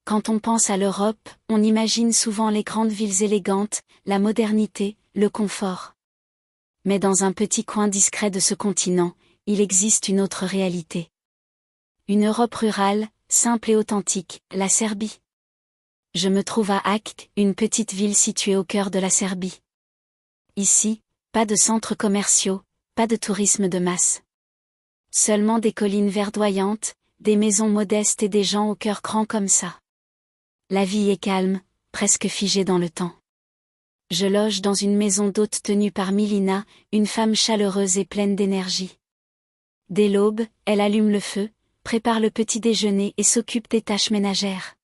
Quand on pense à l'Europe, on imagine souvent les grandes villes élégantes, la modernité, le confort. Mais dans un petit coin discret de ce continent, il existe une autre réalité. Une Europe rurale, simple et authentique, la Serbie. Je me trouve à Ak, une petite ville située au cœur de la Serbie. Ici, pas de centres commerciaux, pas de tourisme de masse. Seulement des collines verdoyantes, des maisons modestes et des gens au cœur grand comme ça. La vie est calme, presque figée dans le temps. Je loge dans une maison d'hôte tenue par Milina, une femme chaleureuse et pleine d'énergie. Dès l'aube, elle allume le feu, prépare le petit déjeuner et s'occupe des tâches ménagères.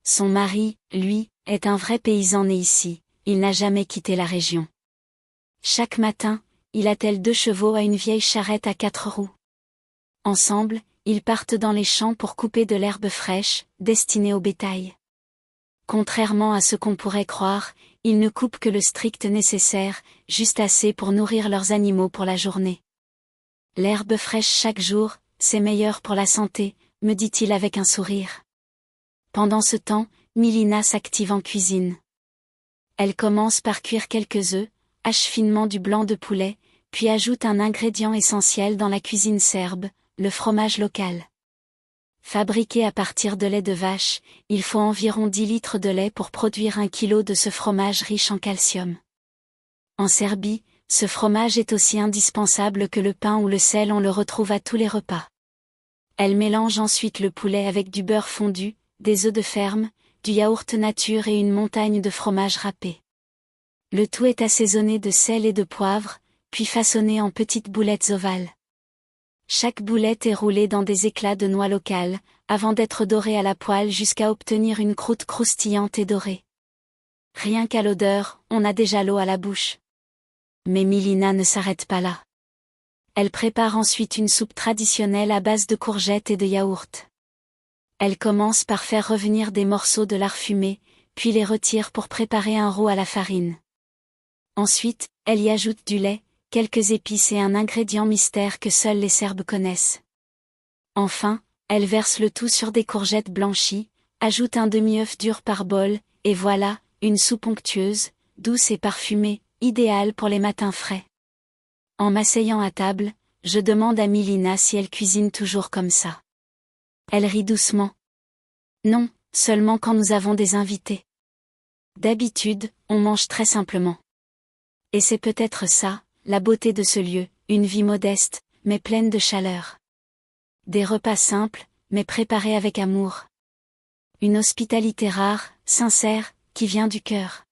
Son mari, lui, est un vrai paysan né ici, il n'a jamais quitté la région. Chaque matin, il attelle 2 chevaux à une vieille charrette à 4 roues. Ensemble, ils partent dans les champs pour couper de l'herbe fraîche, destinée au bétail. Contrairement à ce qu'on pourrait croire, ils ne coupent que le strict nécessaire, juste assez pour nourrir leurs animaux pour la journée. L'herbe fraîche chaque jour, c'est meilleur pour la santé, me dit-il avec un sourire. Pendant ce temps, Milina s'active en cuisine. Elle commence par cuire quelques œufs, hache finement du blanc de poulet, puis ajoute un ingrédient essentiel dans la cuisine serbe, le fromage local. Fabriqué à partir de lait de vache, il faut environ 10 litres de lait pour produire 1 kilo de ce fromage riche en calcium. En Serbie, ce fromage est aussi indispensable que le pain ou le sel, on le retrouve à tous les repas. Elle mélange ensuite le poulet avec du beurre fondu, des œufs de ferme, du yaourt nature et une montagne de fromage râpé. Le tout est assaisonné de sel et de poivre, puis façonné en petites boulettes ovales. Chaque boulette est roulée dans des éclats de noix locales, avant d'être dorée à la poêle jusqu'à obtenir une croûte croustillante et dorée. Rien qu'à l'odeur, on a déjà l'eau à la bouche. Mais Milina ne s'arrête pas là. Elle prépare ensuite une soupe traditionnelle à base de courgettes et de yaourt. Elle commence par faire revenir des morceaux de lard fumé, puis les retire pour préparer un roux à la farine. Ensuite, elle y ajoute du lait, quelques épices et un ingrédient mystère que seuls les Serbes connaissent. Enfin, elle verse le tout sur des courgettes blanchies, ajoute un demi-œuf dur par bol, et voilà, une soupe onctueuse, douce et parfumée, idéale pour les matins frais. En m'asseyant à table, je demande à Milina si elle cuisine toujours comme ça. Elle rit doucement. Non, seulement quand nous avons des invités. D'habitude, on mange très simplement. Et c'est peut-être ça, la beauté de ce lieu, une vie modeste, mais pleine de chaleur. Des repas simples, mais préparés avec amour. Une hospitalité rare, sincère, qui vient du cœur.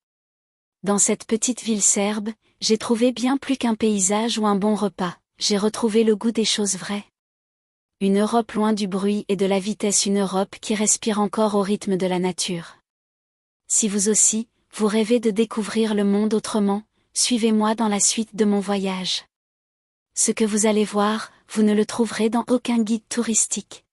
Dans cette petite ville serbe, j'ai trouvé bien plus qu'un paysage ou un bon repas, j'ai retrouvé le goût des choses vraies. Une Europe loin du bruit et de la vitesse, une Europe qui respire encore au rythme de la nature. Si vous aussi, vous rêvez de découvrir le monde autrement, suivez-moi dans la suite de mon voyage. Ce que vous allez voir, vous ne le trouverez dans aucun guide touristique.